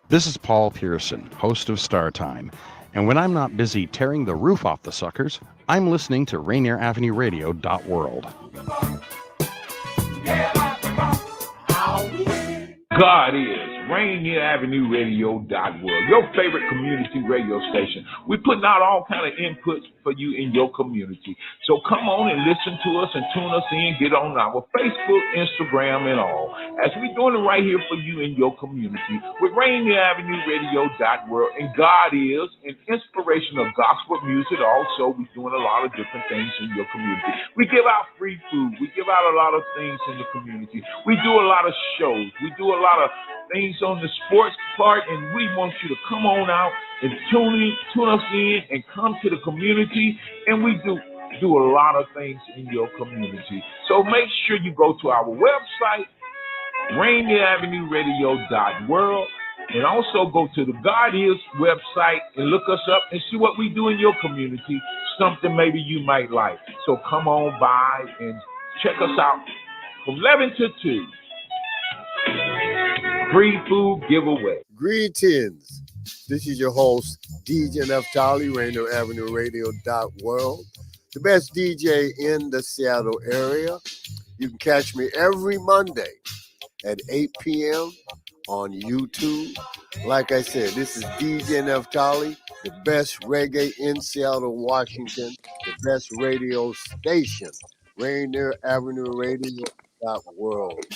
This is Paul Pearson, host of Star Time. And when I'm not busy tearing the roof off the suckers, I'm listening to Rainier Avenue Radio.world. God is Rainier Avenue Radio.world, your favorite community radio station. We're putting out all kind of inputs for you in your community. So come on and listen to us and tune us in. Get on our Facebook, Instagram, and all, as we're doing it right here for you in your community with Rainier Avenue Radio.world. And God is an inspiration of gospel music. Also, we're doing a lot of different things in your community. We give out free food. We give out a lot of things in the community. We do a lot of shows. We do a lot of things on the sports part, and we want you to come on out and tune us in and come to the community, and we do a lot of things in your community. So make sure you go to our website, Rainier Avenue Radio.world, and also go to the God Is website and look us up and see what we do in your community, something maybe you might like. So come on by and check us out from 11 to 2. Free food giveaway. Greetings. This is your host, DJ Neftali, Rainier Avenue Radio.world, the best DJ in the Seattle area. You can catch me every Monday at 8 p.m. on YouTube. Like I said, this is DJ Neftali, the best reggae in Seattle, Washington, the best radio station, Rainier Avenue Radio.world.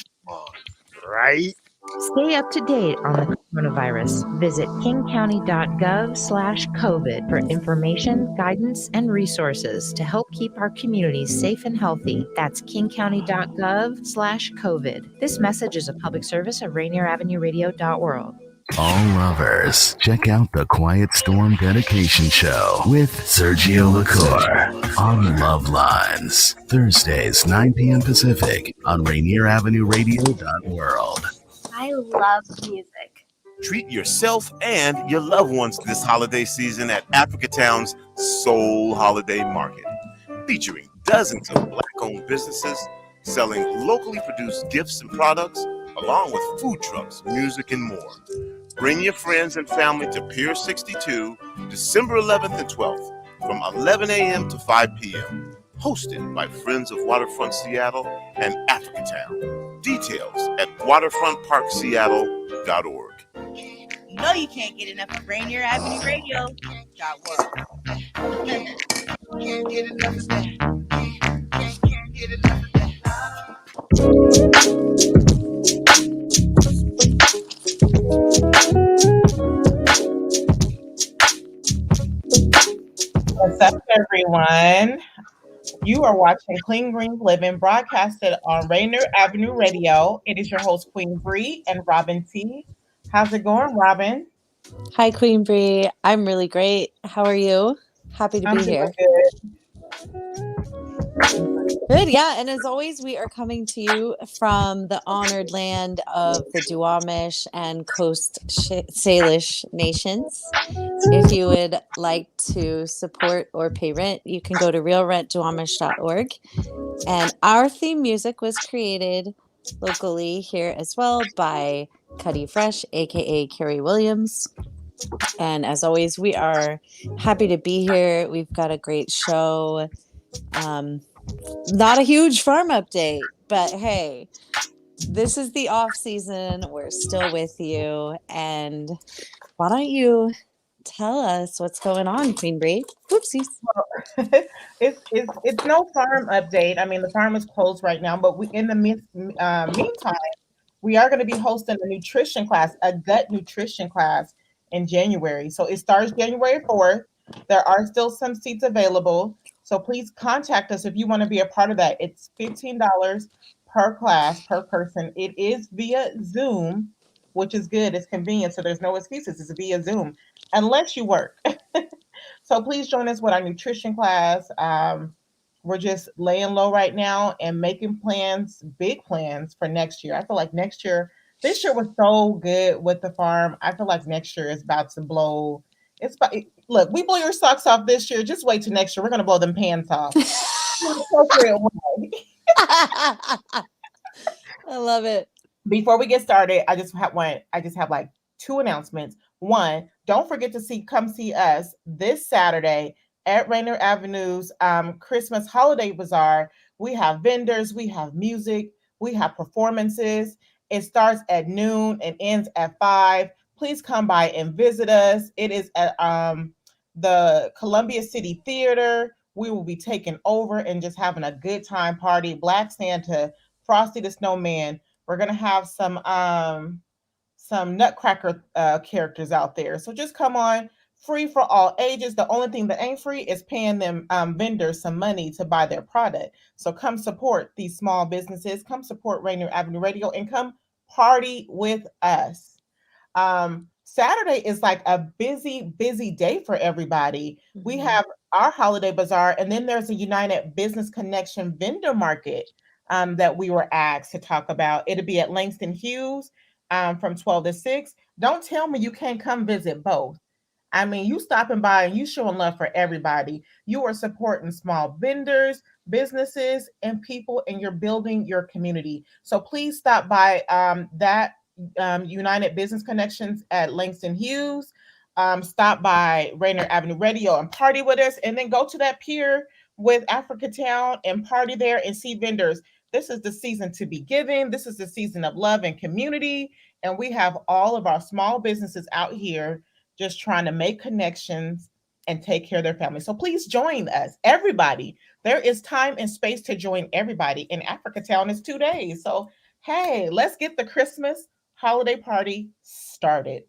Right? Stay up to date on the coronavirus. Visit kingcounty.gov/COVID for information, guidance, and resources to help keep our communities safe and healthy. That's kingcounty.gov/COVID. This message is a public service of Rainier Avenue Radio.world. All lovers, check out the Quiet Storm Dedication Show with Sergio LaCour on Love Lines. Thursdays, 9 p.m. Pacific on Rainier Avenue Radio.world. I love music. Treat yourself and your loved ones this holiday season at Africatown's Soul Holiday Market, featuring dozens of Black-owned businesses selling locally produced gifts and products, along with food trucks, music, and more. Bring your friends and family to Pier 62, December 11th and 12th, from 11 a.m. to 5 p.m. Hosted by Friends of Waterfront Seattle and Africatown. Details at waterfrontparkseattle.org. You know you can't get enough of Rainier Avenue Radio.world. Can't get enough of that. Can't get enough of that. What's up, everyone? You are watching Clean Green Living, broadcasted on Rainier Avenue Radio. It is your host, Queen Bree and Robyn T. How's it going, Robyn? Hi, Queen Bree. I'm really great. How are you? Happy to be here. Good, yeah. And as always, we are coming to you from the honored land of the Duwamish and Coast Salish nations. If you would like to support or pay rent, you can go to realrentduwamish.org. And our theme music was created locally here as well by Cuddy Fresh, aka Carrie Williams. And as always, we are happy to be here. We've got a great show. Not a huge farm update, but hey, this is the off season. We're still with you. And why don't you tell us what's going on, Queen Bree? Whoopsies. It's no farm update. I mean, the farm is closed right now, but in the meantime, we are going to be hosting a nutrition class, a gut nutrition class in January. So it starts January 4th. There are still some seats available. So please contact us if you want to be a part of that. It's $15 per class, per person. It is via Zoom, which is good. It's convenient. So there's no excuses. It's via Zoom, unless you work. So please join us with our nutrition class. We're just laying low right now and making plans, big plans for next year. I feel like this year was so good with the farm. I feel like next year is about to blow. Look, we blow your socks off this year. Just wait till next year. We're going to blow them pants off. I love it. Before we get started, I just have like two announcements. One, don't forget to come see us this Saturday at Rainier Avenue's Christmas Holiday Bazaar. We have vendors, we have music, we have performances. It starts at noon and ends at 5. Please come by and visit us. It is at the Columbia City Theater. We will be taking over and just having a good time party. Black Santa, Frosty the Snowman. We're gonna have some Nutcracker characters out there. So just come on, free for all ages. The only thing that ain't free is paying them vendors some money to buy their product. So come support these small businesses. Come support Rainier Avenue Radio and come party with us. Saturday is like a busy day for everybody. We have our holiday bazaar, and then there's a United Business Connection vendor market that we were asked to talk about. It'll be at Langston Hughes from 12 to 6. Don't tell me you can't come visit both. I mean, you stopping by and you showing love for everybody. You are supporting small vendors, businesses, and people, and you're building your community. So please stop by that United Business Connections at Langston Hughes. Stop by Rainier Avenue Radio and party with us, and then go to that pier with Africa Town and party there and see vendors. This is the season to be giving. This is the season of love and community. And we have all of our small businesses out here just trying to make connections and take care of their family. So please join us, everybody. There is time and space to join everybody. In Africa Town is 2 days. So, hey, let's get the Christmas holiday party started.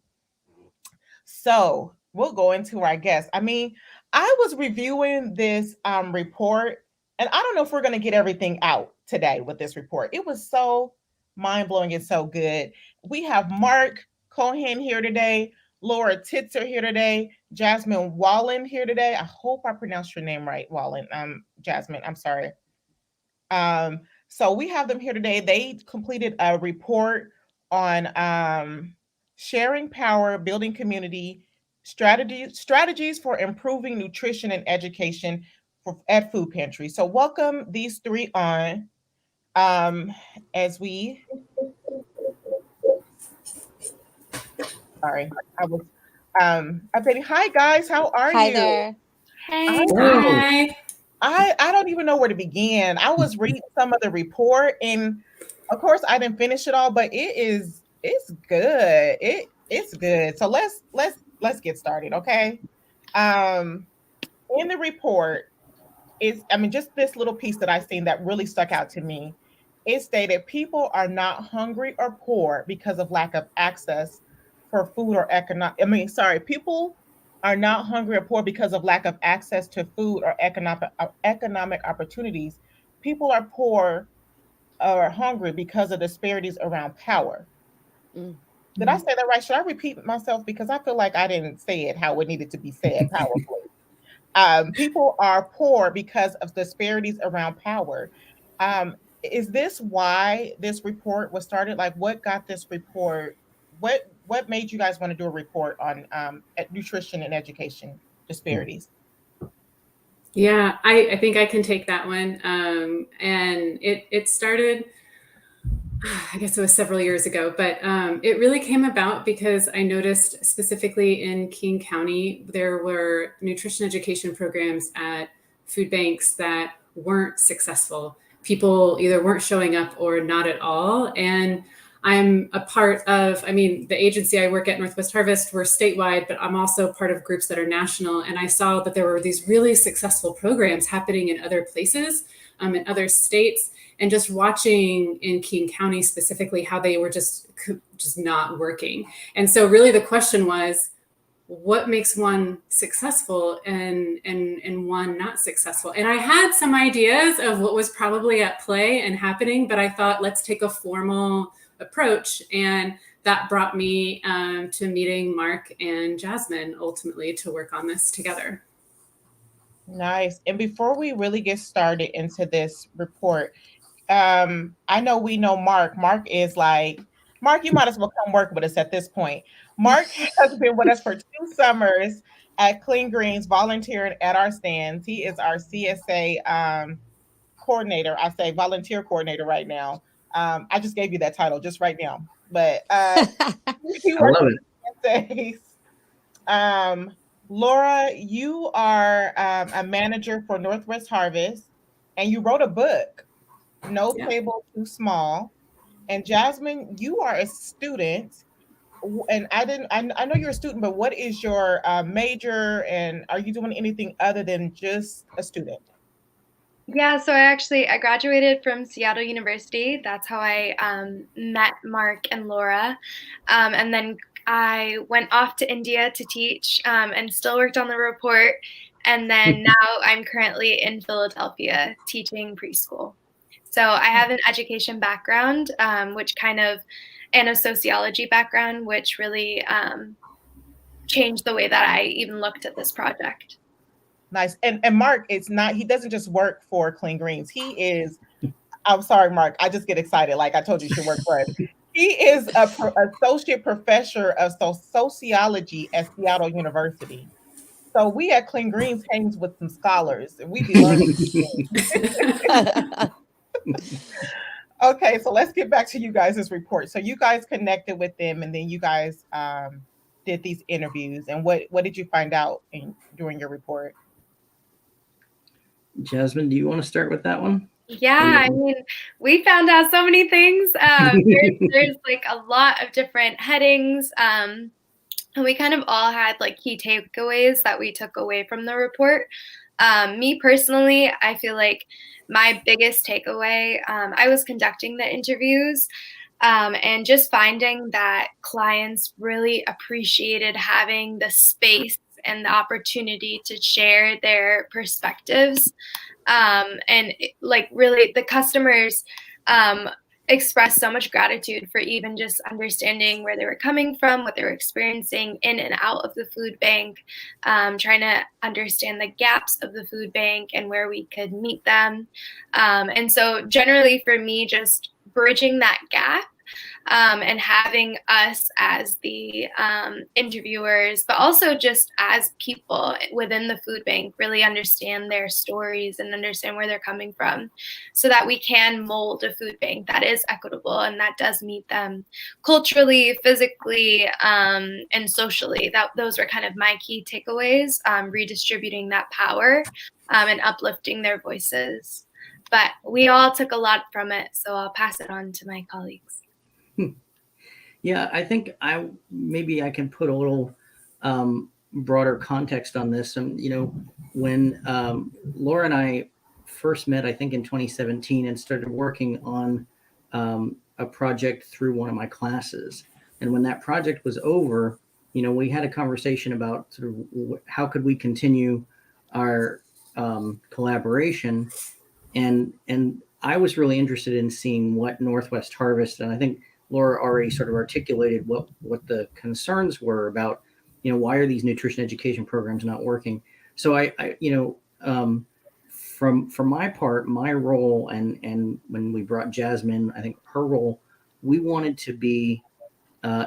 So we'll go into our guests. I mean, I was reviewing this report, and I don't know if we're going to get everything out today with this report. It was so mind-blowing and so good. We have Mark Cohen here today, Laura Titzer here today, Jasmine Wallen here today. I hope I pronounced your name right, Wallen. Jasmine, I'm sorry. So we have them here today. They completed a report on sharing power, building community, strategies for improving nutrition and education at food pantries. So welcome these three on as we. Sorry, I was updating. Hi guys, how are you? Hi there. Hey. I don't even know where to begin. I was reading some of the report, and of course I didn't finish it all, but it's good. It's good. So let's get started, okay? In the report just this little piece that I seen that really stuck out to me. It stated people are not hungry or poor because of lack of access for food or people are not hungry or poor because of lack of access to food or economic opportunities. People are poor or hungry because of disparities around power. Did I say that right? Should I repeat myself? Because I feel like I didn't say it how it needed to be said powerfully. People are poor because of disparities around power. Is this why this report was started? Like, what got this report? What made you guys want to do a report on nutrition and education disparities? Yeah, I think I can take that one. And it started, I guess it was several years ago, but it really came about because I noticed specifically in King County, there were nutrition education programs at food banks that weren't successful. People either weren't showing up or not at all. And I'm a part of, the agency I work at, Northwest Harvest, we're statewide, but I'm also part of groups that are national. And I saw that there were these really successful programs happening in other places, in other states, and just watching in King County specifically how they were just not working. And so really the question was, what makes one successful and one not successful? And I had some ideas of what was probably at play and happening, but I thought, let's take a formal approach. And that brought me to meeting Mark and Jasmine ultimately to work on this together. Nice. And before we really get started into this report, I know we know Mark. Mark, you might as well come work with us at this point. Mark has been with us for 2 summers at Clean Greens, volunteering at our stands. He is our CSA coordinator. I say volunteer coordinator right now. I just gave you that title just right now. But I love it. Laura, you are a manager for Northwest Harvest, and you wrote a book, No Table Too Small. And Jasmine, you are a student. And I know you're a student, but what is your major, and are you doing anything other than just a student? Yeah, so I graduated from Seattle University. That's how I met Mark and Laura. And then I went off to India to teach and still worked on the report. And then now I'm currently in Philadelphia teaching preschool. So I have an education background, and a sociology background, which really changed the way that I even looked at this project. Nice. And Mark, he doesn't just work for Clean Greens. I'm sorry, Mark, I just get excited. Like I told you, should work for us. He is associate professor of sociology at Seattle University. So we at Clean Greens hangs with some scholars, and we be learning. Okay, so let's get back to you guys' report. So you guys connected with them, and then you guys did these interviews. And what did you find out during your report? Jasmine, do you want to start with that one? Yeah, I mean, we found out so many things. There's like a lot of different headings. And we kind of all had like key takeaways that we took away from the report. Me personally, I feel like my biggest takeaway, I was conducting the interviews and just finding that clients really appreciated having the space and the opportunity to share their perspectives. And like really the customers expressed so much gratitude for even just understanding where they were coming from, what they were experiencing in and out of the food bank, trying to understand the gaps of the food bank and where we could meet them. And so generally for me, just bridging that gap and having us as the interviewers, but also just as people within the food bank really understand their stories and understand where they're coming from so that we can mold a food bank that is equitable and that does meet them culturally, physically, and socially. Those were kind of my key takeaways, redistributing that power and uplifting their voices. But we all took a lot from it, so I'll pass it on to my colleagues. Yeah, I think maybe I can put a little broader context on this. And when Laura and I first met, I think in 2017, and started working on a project through one of my classes. And when that project was over, we had a conversation about sort of how could we continue our collaboration. And I was really interested in seeing what Northwest Harvest, and I think Laura already sort of articulated what the concerns were about, why are these nutrition education programs not working? So from my part, my role, and when we brought Jasmine, I think her role, we wanted to be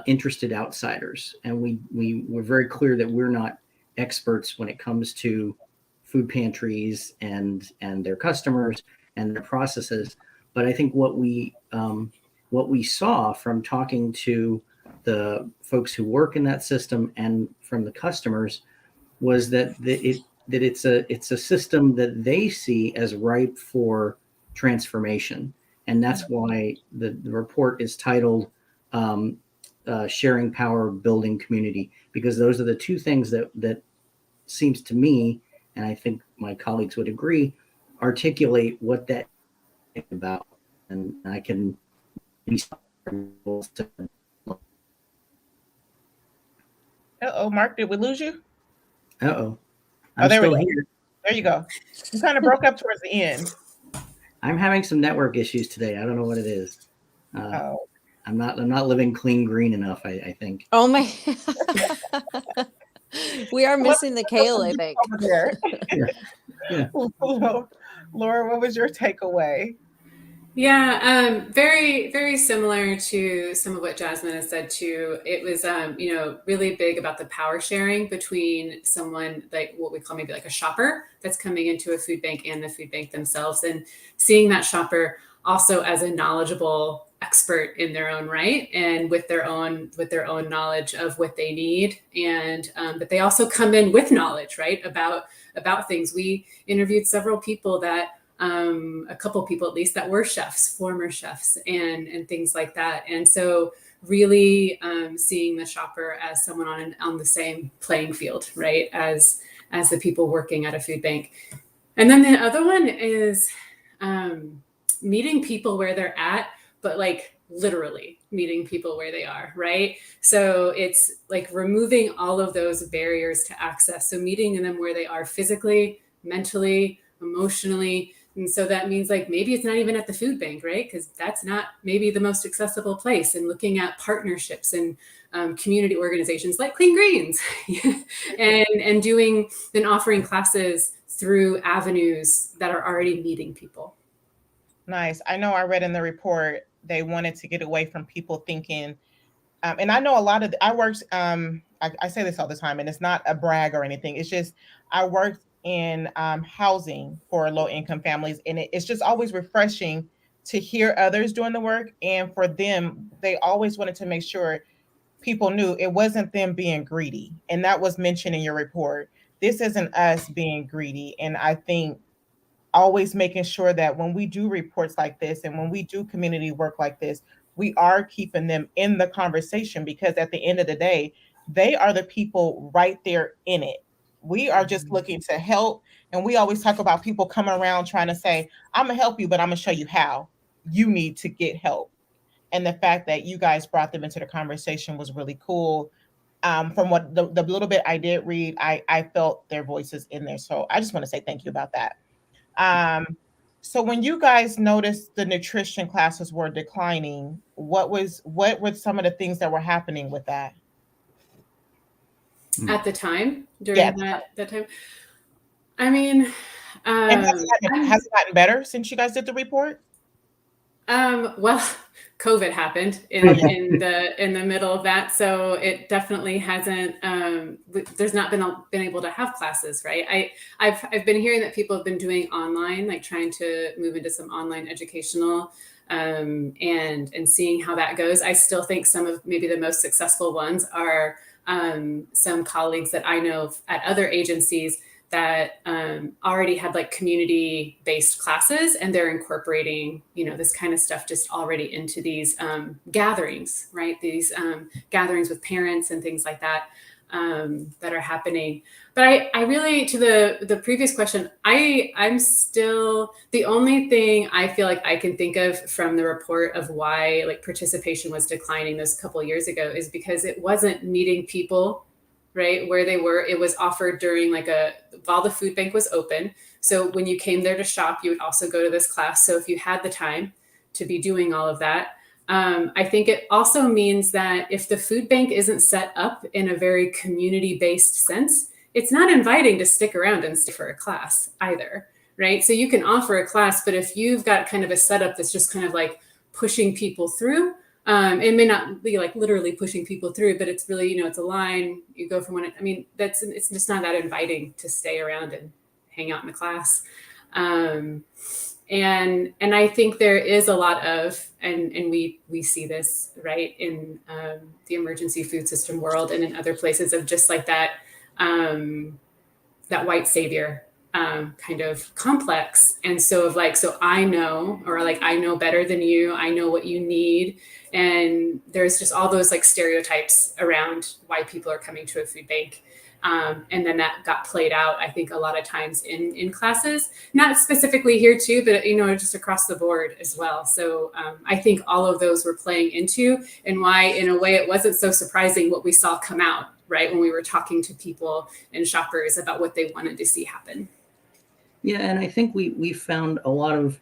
interested outsiders, and we were very clear that we're not experts when it comes to food pantries and their customers and their processes. But I think what we saw from talking to the folks who work in that system and from the customers was that it's a system that they see as ripe for transformation. And that's why the report is titled Sharing Power, Building Community, because those are the two things that seems to me, and I think my colleagues would agree, articulate what that is about. And I can Mark, did we lose you? I'm there still we go. here. There you go. You kind of broke up towards the end. I'm having some network issues today. I don't know what it is. I'm not living clean green enough, I think. Oh my. We are missing the kale, I think. Over there. Yeah. Laura, what was your takeaway? Yeah, very, very similar to some of what Jasmine has said too. It was, really big about the power sharing between someone like what we call maybe like a shopper that's coming into a food bank and the food bank themselves, and seeing that shopper also as a knowledgeable expert in their own right and with their own knowledge of what they need. And but they also come in with knowledge, right, about things. We interviewed several people that a couple people at least that were chefs, former chefs, and things like that. And so really seeing the shopper as someone on the same playing field, right, as the people working at a food bank. And then the other one is meeting people where they're at, but like literally meeting people where they are, right? So it's like removing all of those barriers to access. So meeting them where they are physically, mentally, emotionally. And so that means like maybe it's not even at the food bank, right? Because that's not maybe the most accessible place. And looking at partnerships and community organizations like Clean Greens and doing and offering classes through avenues that are already meeting people. Nice. I know I read in the report they wanted to get away from people thinking, and I know a lot of I worked. I say this all the time, and it's not a brag or anything. It's just I worked in housing for low-income families, and it's just always refreshing to hear others doing the work. And for them, they always wanted to make sure people knew it wasn't them being greedy, and that was mentioned in your report. This isn't us being greedy, and I think always making sure that when we do reports like this and when we do community work like this, we are keeping them in the conversation, because at the end of the day, they are the people right there in it. We are just looking to help. And we always talk about people coming around trying to say, I'm gonna help you, but I'm gonna show you how you need to get help. And the fact that you guys brought them into the conversation was really cool. From what the little bit I did read, I felt their voices in there. So I just want to say thank you about that. So when you guys noticed the nutrition classes were declining, what were some of the things that were happening with that? At the time, during that time? I mean, and has it gotten better since you guys did the report? Well, COVID happened in the middle of that, so it definitely hasn't. There's not been able to have classes, right? I've been hearing that people have been doing online, like trying to move into some online educational, and seeing how that goes. I still think some of maybe the most successful ones are some colleagues that I know at other agencies that already had like community-based classes, and they're incorporating, this kind of stuff just already into these gatherings, right? These gatherings with parents and things like that that are happening. But I really, to the previous question, I'm still, the only thing I feel like I can think of from the report of why like participation was declining those couple of years ago is because it wasn't meeting people right where they were. It was offered during while the food bank was open. So when you came there to shop, you would also go to this class. So if you had the time to be doing all of that, I think it also means that if the food bank isn't set up in a very community-based sense, it's not inviting to stick around and stay for a class either, right? So you can offer a class, but if you've got kind of a setup that's just kind of like pushing people through, it may not be like literally pushing people through, but it's really, it's a line. You go from it's just not that inviting to stay around and hang out in the class. And I think there is a lot of, and we see this right in the emergency food system world and in other places of just like that white savior kind of complex. And so so I know, or like, I know better than you, I know what you need. And there's just all those like stereotypes around why people are coming to a food bank. And then that got played out, I think, a lot of times in classes, not specifically here too, but, just across the board as well. So I think all of those were playing into, and why, in a way, it wasn't so surprising what we saw come out, right, when we were talking to people and shoppers about what they wanted to see happen. Yeah, and I think we found a lot of,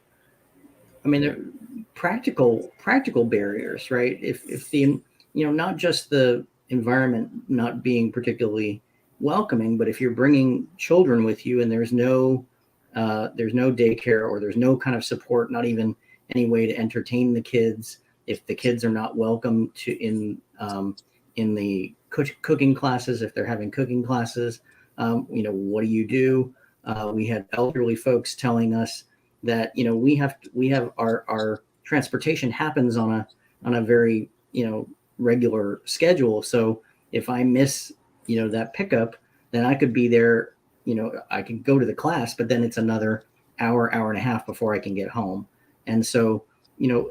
practical barriers, right? If the, not just the environment not being particularly welcoming, but if you're bringing children with you and there's no daycare, or there's no kind of support, not even any way to entertain the kids, if the kids are not welcome to in the cooking classes, if they're having cooking classes, what do you do? We had elderly folks telling us that, we have our transportation happens on a very, regular schedule. So if I miss, that pickup, then I could be there, I can go to the class, but then it's another hour and a half before I can get home. And so,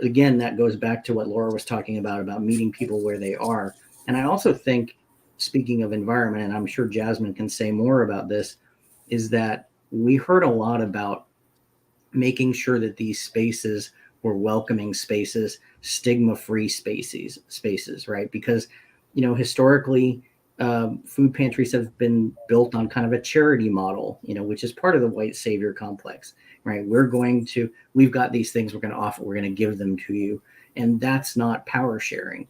again, that goes back to what Laura was talking about meeting people where they are. And I also think, speaking of environment, and I'm sure Jasmine can say more about this, is that we heard a lot about making sure that these spaces were welcoming spaces, stigma-free spaces, right? Because, historically, food pantries have been built on kind of a charity model, which is part of the white savior complex, right? We've got these things we're going to offer, we're going to give them to you. And that's not power sharing.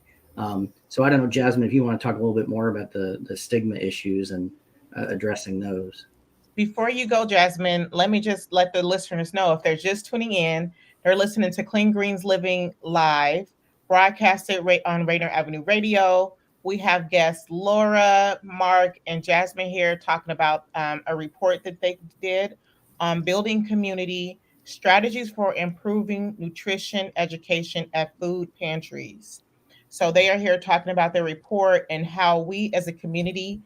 So I don't know, Jasmine, if you want to talk a little bit more about the stigma issues and addressing those. Before you go, Jasmine, let me just let the listeners know, if they're just tuning in, they're listening to Clean Greens Living Live, broadcasted on Rainier Avenue Radio. We have guests Laura, Mark, and Jasmine here talking about a report that they did on building community strategies for improving nutrition education at food pantries. So they are here talking about their report and how we as a community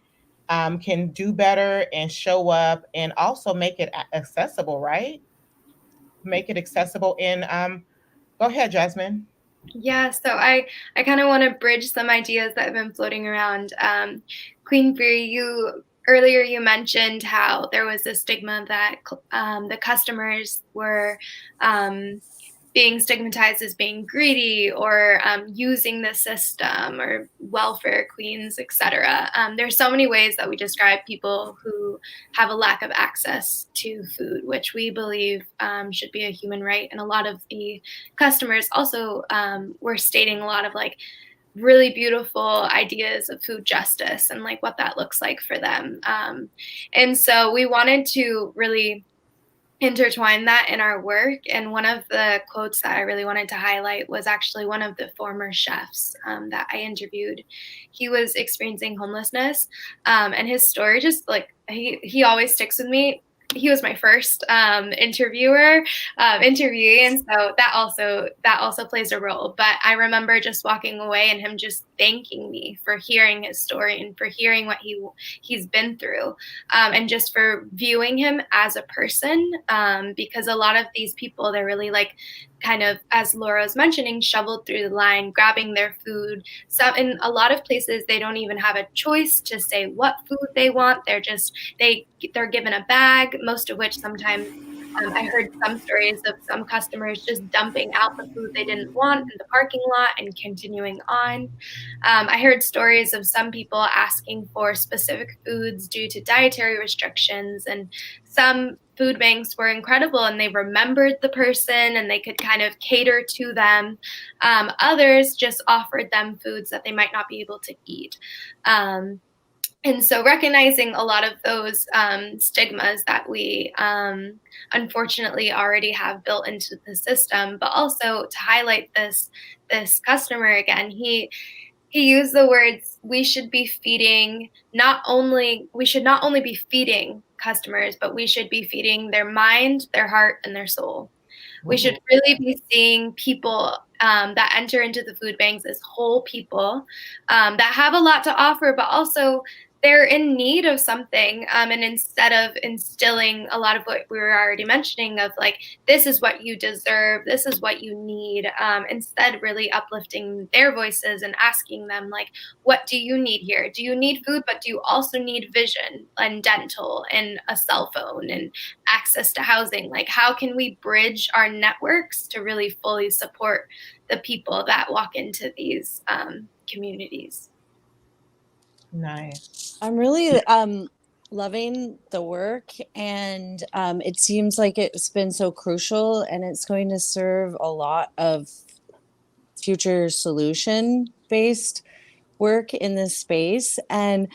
can do better and show up and also make it accessible, right? Make it accessible. And go ahead, Jasmine. Yeah, so I kind of want to bridge some ideas that have been floating around. Queen Bree, earlier you mentioned how there was a stigma that the customers were being stigmatized as being greedy or using the system or welfare queens, etc. There's so many ways that we describe people who have a lack of access to food, which we believe should be a human right. And a lot of the customers also were stating a lot of like really beautiful ideas of food justice and like what that looks like for them. And so we wanted to really intertwine that in our work. And one of the quotes that I really wanted to highlight was actually one of the former chefs that I interviewed. He was experiencing homelessness, and his story just like he always sticks with me. He was my first interviewee, and so that also plays a role. But I remember just walking away and him just thanking me for hearing his story and for hearing what he's been through, and just for viewing him as a person, because a lot of these people, they're really like kind of, as Laura was mentioning, shoveled through the line, grabbing their food. So in a lot of places, they don't even have a choice to say what food they want. They're given a bag, most of which sometimes I heard some stories of some customers just dumping out the food they didn't want in the parking lot and continuing on. I heard stories of some people asking for specific foods due to dietary restrictions, and some food banks were incredible and they remembered the person and they could kind of cater to them. Others just offered them foods that they might not be able to eat. And so recognizing a lot of those stigmas that we unfortunately already have built into the system, but also to highlight this customer again, he used the words, we should not only be feeding customers, but we should be feeding their mind, their heart, and their soul. We should really be seeing people that enter into the food banks as whole people that have a lot to offer, but also they're in need of something. And instead of instilling a lot of what we were already mentioning of like, this is what you deserve, this is what you need, instead really uplifting their voices and asking them like, what do you need here? Do you need food, but do you also need vision and dental and a cell phone and access to housing? Like, how can we bridge our networks to really fully support the people that walk into these communities? Nice. I'm really loving the work, and it seems like it's been so crucial, and it's going to serve a lot of future solution-based work in this space. And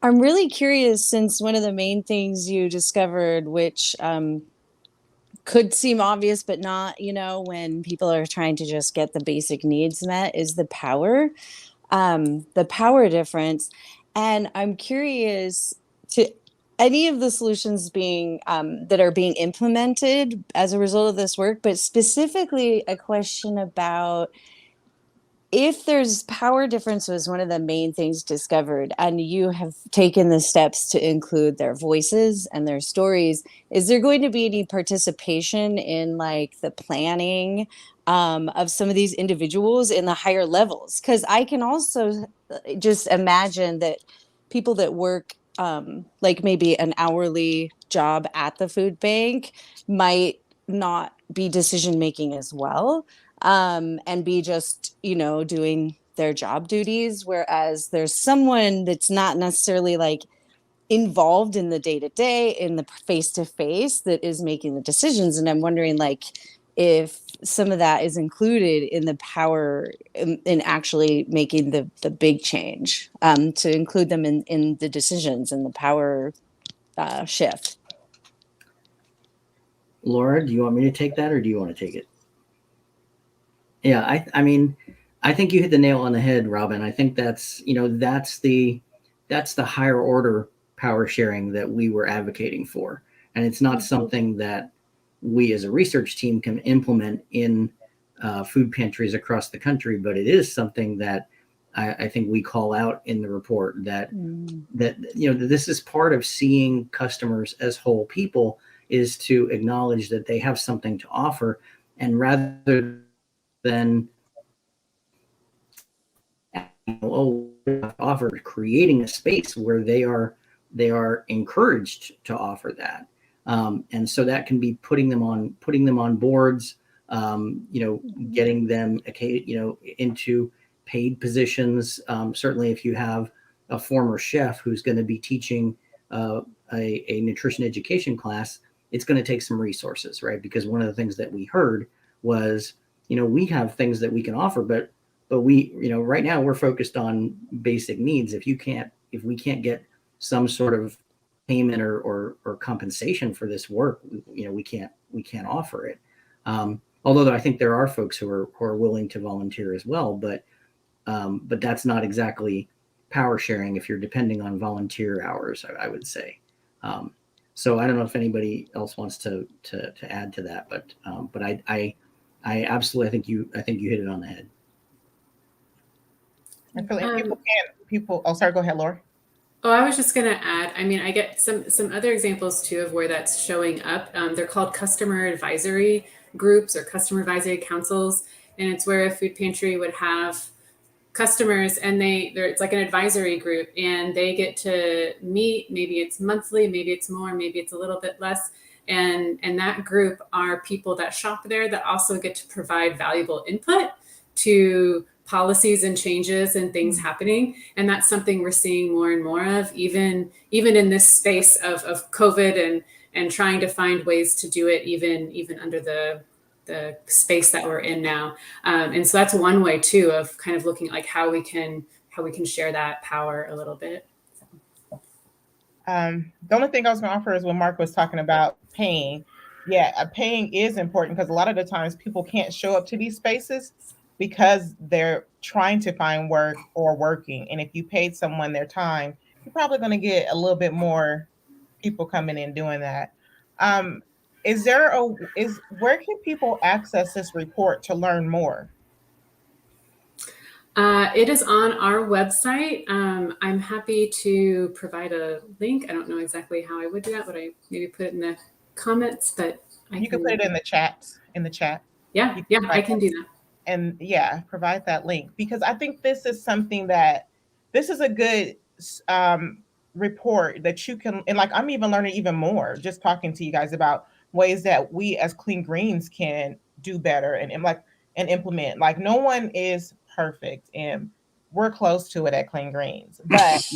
I'm really curious, since one of the main things you discovered, which could seem obvious but not, when people are trying to just get the basic needs met, is the power difference. And I'm curious any of the solutions being that are being implemented as a result of this work, but specifically a question about if there's power difference was one of the main things discovered, and you have taken the steps to include their voices and their stories, is there going to be any participation in like the planning of some of these individuals in the higher levels? Because I can also just imagine that people that work like maybe an hourly job at the food bank might not be decision making as well, and be just, doing their job duties. Whereas there's someone that's not necessarily like involved in the day to day, in the face to face, that is making the decisions. And I'm wondering, like, if some of that is included in the power in actually making the big change, to include them in the decisions and the power shift. Laura, do you want me to take that, or do you want to take it? Yeah, I mean, I think you hit the nail on the head, Robyn. I think that's the higher order power sharing that we were advocating for, and it's not something that we as a research team can implement in food pantries across the country, but it is something that I think we call out in the report that this is part of seeing customers as whole people, is to acknowledge that they have something to offer, and rather than offer, creating a space where they are encouraged to offer that, and so that can be putting them on boards, getting them into paid positions. Certainly, if you have a former chef who's going to be teaching a nutrition education class, it's going to take some resources, right? Because one of the things that we heard was, we have things that we can offer, but we, right now we're focused on basic needs. If we can't get some sort of payment or compensation for this work, we can't offer it. Although I think there are folks who are willing to volunteer as well, but that's not exactly power sharing if you're depending on volunteer hours, I would say. So I don't know if anybody else wants to add to that, but I absolutely, I think you hit it on the head. I feel like oh, sorry, go ahead, Laura. Oh, I was just going to add, I mean, I get some other examples too of where that's showing up. They're called customer advisory groups or customer advisory councils. And it's where a food pantry would have customers, and it's like an advisory group, and they get to meet. Maybe it's monthly, maybe it's more, maybe it's a little bit less. And that group are people that shop there that also get to provide valuable input to policies and changes and things happening. And that's something we're seeing more and more of, even in this space of COVID and trying to find ways to do it even under the space that we're in now. And so that's one way too of kind of looking at like how we can share that power a little bit. The only thing I was going to offer is when Mark was talking about paying. Yeah, paying is important, because a lot of the times people can't show up to these spaces because they're trying to find work or working. And if you paid someone their time, you're probably going to get a little bit more people coming in doing that. Where can people access this report to learn more? It is on our website. I'm happy to provide a link. I don't know exactly how I would do that, but I maybe put it in the comments. But you can put it in the chat. Yeah, I can do that. And provide that link, because I think this is something this is a good report that you can, and like I'm even learning even more just talking to you guys about ways that we as Clean Greens can do better and implement. Like, no one is perfect, and we're close to it at Clean Greens, but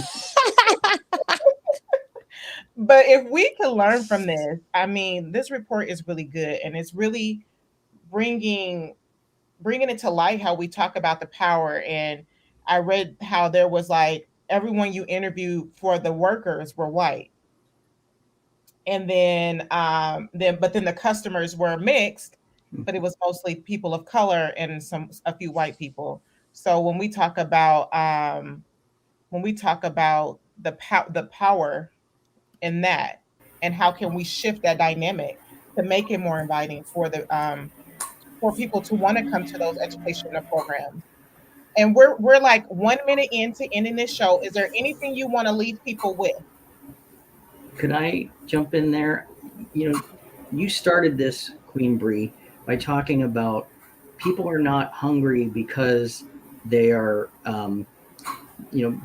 but if we can learn from this, I mean, this report is really good, and it's really bringing it to light how we talk about the power. And I read how there was like everyone you interviewed for the workers were white, and then the customers were mixed, but it was mostly people of color and a few white people. So when we talk about the power, in that, and how can we shift that dynamic to make it more inviting for the for people to want to come to those educational programs. And we're like 1 minute into ending this show. Is there anything you want to leave people with? Could I jump in there? You know, you started this, Queen Bree, by talking about people are not hungry because they are,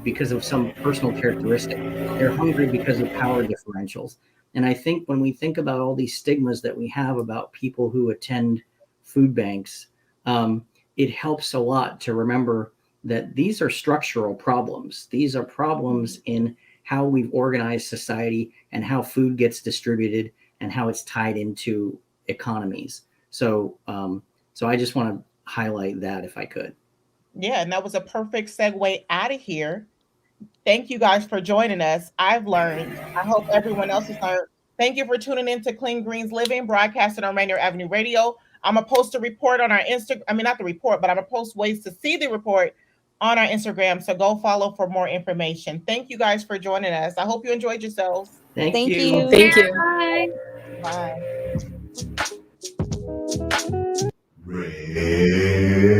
because of some personal characteristic. They're hungry because of power differentials. And I think when we think about all these stigmas that we have about people who attend food banks, it helps a lot to remember that these are structural problems. These are problems in how we've organized society and how food gets distributed and how it's tied into economies. So I just want to highlight that if I could. Yeah, and that was a perfect segue out of here. Thank you guys for joining us. I've learned. I hope everyone else has learned. Thank you for tuning in to Clean Greens Living, broadcasted on Rainier Avenue Radio. I'm going to post a report on our Instagram. I mean, not the report, but I'm going to post ways to see the report on our Instagram. So go follow for more information. Thank you guys for joining us. I hope you enjoyed yourselves. Thank you. you. Thank you. Bye.